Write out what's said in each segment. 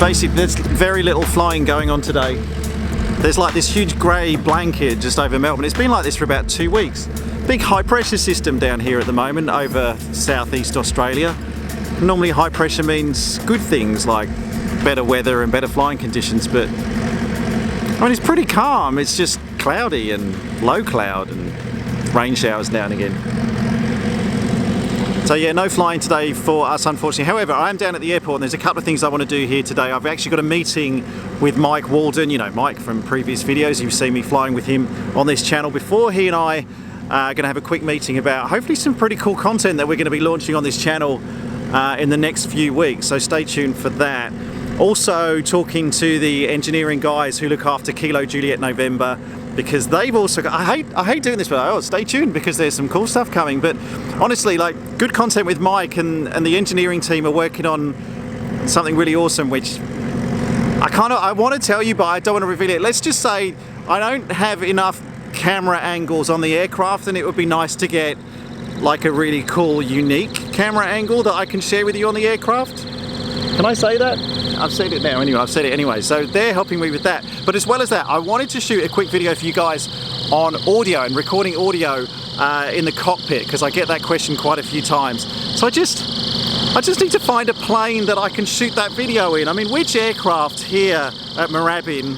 Basically, there's very little flying going on today. There's like this huge grey blanket just over Melbourne. It's been like this for about 2 weeks. Big high pressure system down here at the moment over southeast Australia. Normally high pressure means good things like better weather and better flying conditions, but I mean, it's pretty calm. It's just cloudy and low cloud and rain showers now and again. So yeah, no flying today for us, unfortunately. However, I am down at the airport and there's a couple of things I want to do here today. I've actually got a meeting with Mike Walden, you know Mike from previous videos. You've seen me flying with him on this channel before. He and I are going to have a quick meeting about hopefully some pretty cool content that we're going to be launching on this channel in the next few weeks. So stay tuned for that. Also talking to the engineering guys who look after Kilo Juliet November, because they've also got, I hate doing this, but stay tuned because there's some cool stuff coming. But honestly, like, good content with Mike and the engineering team are working on something really awesome, which I want to tell you, but I don't want to reveal it. Let's just say I don't have enough camera angles on the aircraft, and it would be nice to get like a really cool, unique camera angle that I can share with you on the aircraft. Can I say that? I've said it now anyway, I've said it anyway. So they're helping me with that. But as well as that, I wanted to shoot a quick video for you guys on audio and recording audio in the cockpit, because I get that question quite a few times. So I just need to find a plane that I can shoot that video in. I mean, which aircraft here at Moorabbin,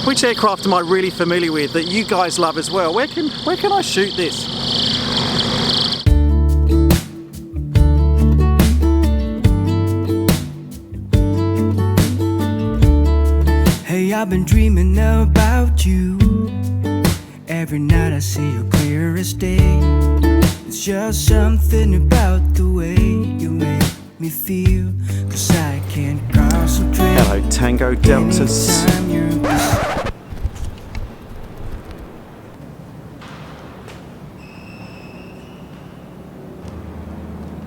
which aircraft am I really familiar with that you guys love as well? Where can I shoot this? I've been dreaming about you. Every night I see you clear as day. It's just something about the way you make me feel, 'cause I can't concentrate. Hello, Tango Deltas.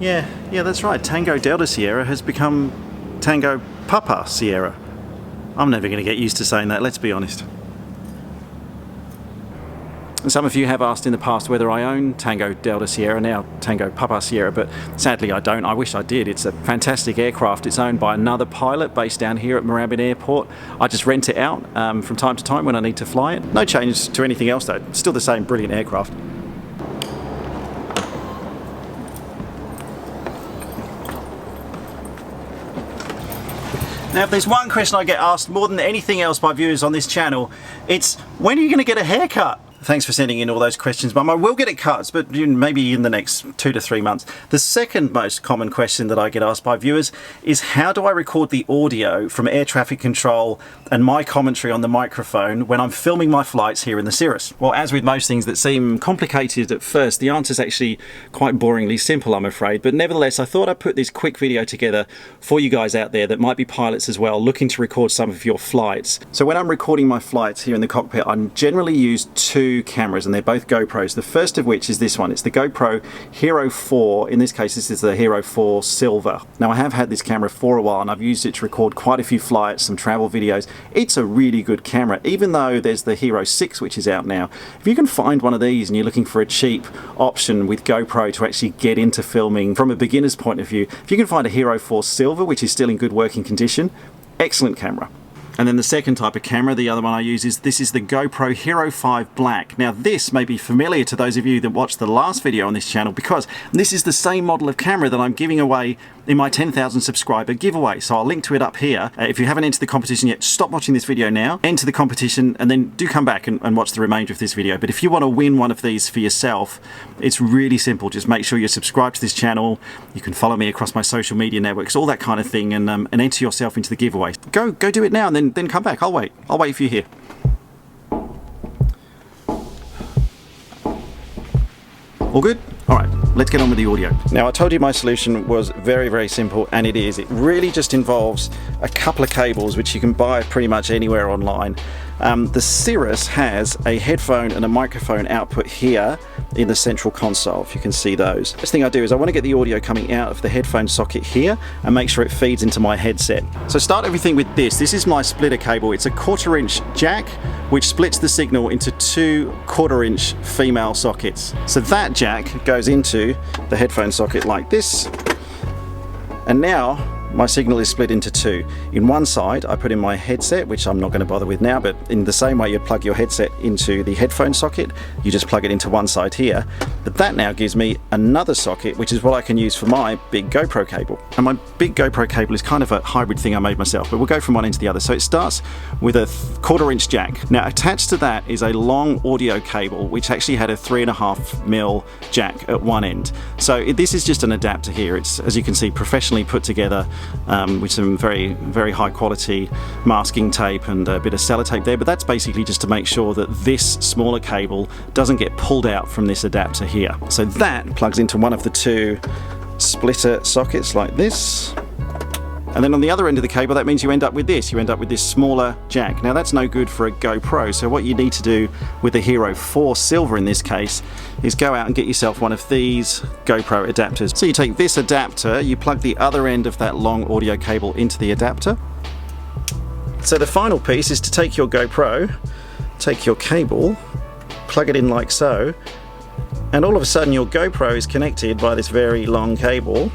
Yeah, that's right. Tango Delta Sierra has become Tango Papa Sierra. I'm never going to get used to saying that, let's be honest. And some of you have asked in the past whether I own Tango Delta Sierra, now Tango Papa Sierra, but sadly I don't. I wish I did. It's a fantastic aircraft. It's owned by another pilot based down here at Moorabbin Airport. I just rent it out from time to time when I need to fly it. No change to anything else though. Still the same brilliant aircraft. Now, if there's one question I get asked more than anything else by viewers on this channel, it's when are you going to get a haircut? Thanks for sending in all those questions, Mum. I will get it cut, but maybe in the next 2 to 3 months. The second most common question that I get asked by viewers is how do I record the audio from air traffic control and my commentary on the microphone when I'm filming my flights here in the Cirrus? Well, as with most things that seem complicated at first, the answer is actually quite boringly simple, I'm afraid. But nevertheless, I thought I'd put this quick video together for you guys out there that might be pilots as well, looking to record some of your flights. So when I'm recording my flights here in the cockpit, I generally use two cameras, and they're both GoPros. The first of which is this one. It's the GoPro Hero 4. In this case, this is the Hero 4 Silver. Now, I have had this camera for a while, and I've used it to record quite a few flights, some travel videos. It's a really good camera, even though there's the Hero 6, which is out now. If you can find one of these and you're looking for a cheap option with GoPro to actually get into filming from a beginner's point of view, if you can find a Hero 4 Silver, which is still in good working condition, excellent camera. And then the second type of camera, the other one I use, is the GoPro Hero 5 Black. Now this may be familiar to those of you that watched the last video on this channel, because this is the same model of camera that I'm giving away in my 10,000 subscriber giveaway. So I'll link to it up here. If you haven't entered the competition yet, stop watching this video now, enter the competition, and then do come back and watch the remainder of this video. But if you want to win one of these for yourself, it's really simple. Just make sure you're subscribed to this channel. You can follow me across my social media networks, all that kind of thing, and enter yourself into the giveaway. Go do it now, and then come back. I'll wait for you here. All good? All right, let's get on with the audio. Now, I told you my solution was very, very simple, and it is. It really just involves a couple of cables, which you can buy pretty much anywhere online. The Cirrus has a headphone and a microphone output here, in the central console, if you can see those. First thing I do is I want to get the audio coming out of the headphone socket here and make sure it feeds into my headset. So start everything with this. This is my splitter cable. It's a 1/4 inch jack which splits the signal into 2 1/4 inch female sockets. So that jack goes into the headphone socket like this, and now my signal is split into 2. In one side I put in my headset, which I'm not going to bother with now, but in the same way you'd plug your headset into the headphone socket, you just plug it into one side here. But that now gives me another socket, which is what I can use for my big GoPro cable. And my big GoPro cable is kind of a hybrid thing I made myself, but we'll go from one end to the other. So it starts with a 1/4 inch jack. Now attached to that is a long audio cable which actually had a 3.5mm jack at one end. So this is just an adapter here. It's, as you can see, professionally put together with some very, very high quality masking tape and a bit of sellotape there, but that's basically just to make sure that this smaller cable doesn't get pulled out from this adapter here. So that plugs into one of the 2 splitter sockets like this. And then on the other end of the cable, that means you end up with this. You end up with this smaller jack. Now that's no good for a GoPro, so what you need to do with the Hero 4 Silver in this case is go out and get yourself one of these GoPro adapters. So you take this adapter, you plug the other end of that long audio cable into the adapter. So the final piece is to take your GoPro, take your cable, plug it in like so, and all of a sudden your GoPro is connected by this very long cable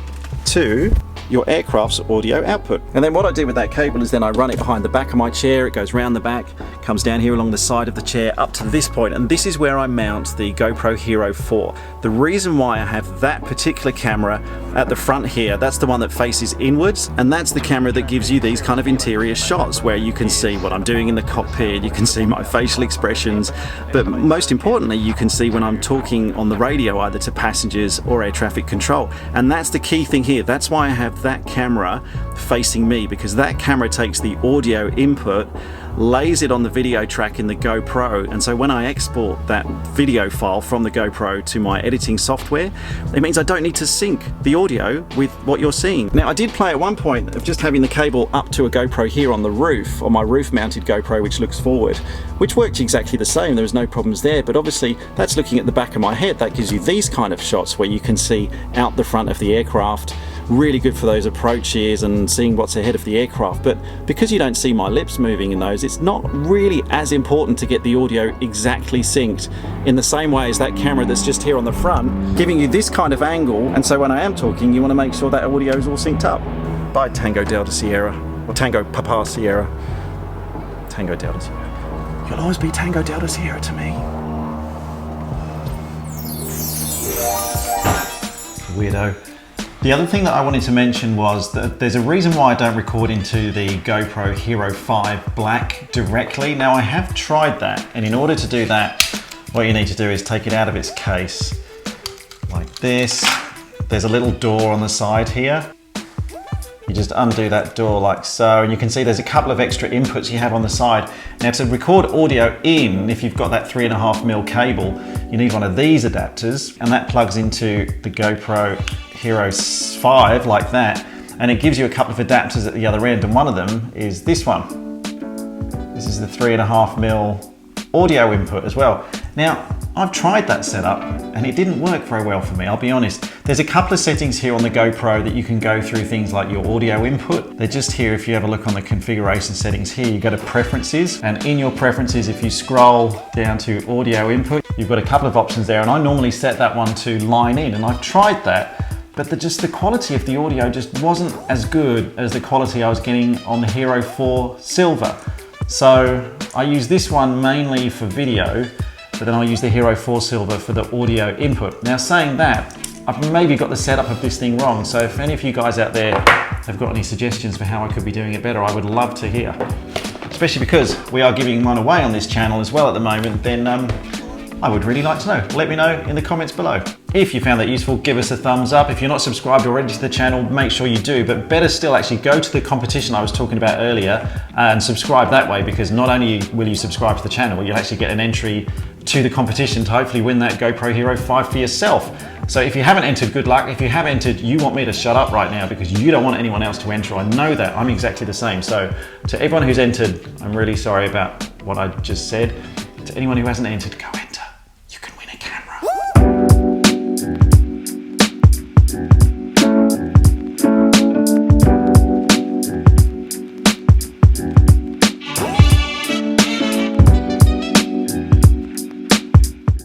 to your aircraft's audio output. And then what I do with that cable is then I run it behind the back of my chair. It goes round the back, comes down here along the side of the chair up to this point, and this is where I mount the GoPro Hero 4. The reason why I have that particular camera at the front here, that's the one that faces inwards, and that's the camera that gives you these kind of interior shots where you can see what I'm doing in the cockpit, you can see my facial expressions, but most importantly you can see when I'm talking on the radio either to passengers or air traffic control. And that's the key thing here. That's why I have that camera facing me, because that camera takes the audio input, lays it on the video track in the GoPro, and so when I export that video file from the GoPro to my editing software, it means I don't need to sync the audio with what you're seeing. Now I did play at one point of just having the cable up to a GoPro here on the roof, on my roof mounted GoPro which looks forward, which worked exactly the same. There was no problems there, but obviously that's looking at the back of my head. That gives you these kind of shots where you can see out the front of the aircraft. Really good for those approaches and seeing what's ahead of the aircraft, but because you don't see my lips moving in those, it's not really as important to get the audio exactly synced in the same way as that camera that's just here on the front, giving you this kind of angle, and so when I am talking you want to make sure that audio is all synced up. By Tango Delta Sierra, or Tango Papa Sierra. Tango Delta Sierra. You'll always be Tango Delta Sierra to me. Weirdo. The other thing that I wanted to mention was that there's a reason why I don't record into the GoPro Hero 5 Black directly. Now I have tried that, and in order to do that, what you need to do is take it out of its case like this. There's a little door on the side here. You just undo that door like so, and you can see there's a couple of extra inputs you have on the side. Now to record audio in, if you've got that 3.5mm cable, you need one of these adapters, and that plugs into the GoPro Hero 5 like that, and it gives you a couple of adapters at the other end, and one of them is this one. This is the 3.5mm audio input as well. Now I've tried that setup and it didn't work very well for me, I'll be honest. There's a couple of settings here on the GoPro that you can go through, things like your audio input. They're just here. If you have a look on the configuration settings here, you go to preferences, and in your preferences, if you scroll down to audio input, you've got a couple of options there, and I normally set that one to line in, and I've tried that, but the quality of the audio just wasn't as good as the quality I was getting on the Hero 4 Silver. So I use this one mainly for video, but then I'll use the Hero 4 Silver for the audio input. Now saying that, I've maybe got the setup of this thing wrong, so if any of you guys out there have got any suggestions for how I could be doing it better, I would love to hear. Especially because we are giving one away on this channel as well at the moment, then I would really like to know. Let me know in the comments below. If you found that useful, give us a thumbs up. If you're not subscribed already to the channel, make sure you do. But better still, actually go to the competition I was talking about earlier and subscribe that way, because not only will you subscribe to the channel, you'll actually get an entry to the competition to hopefully win that GoPro Hero 5 for yourself. So if you haven't entered, good luck. If you have entered, you want me to shut up right now because you don't want anyone else to enter. I know that, I'm exactly the same. So to everyone who's entered, I'm really sorry about what I just said. To anyone who hasn't entered, go enter. You can win a camera.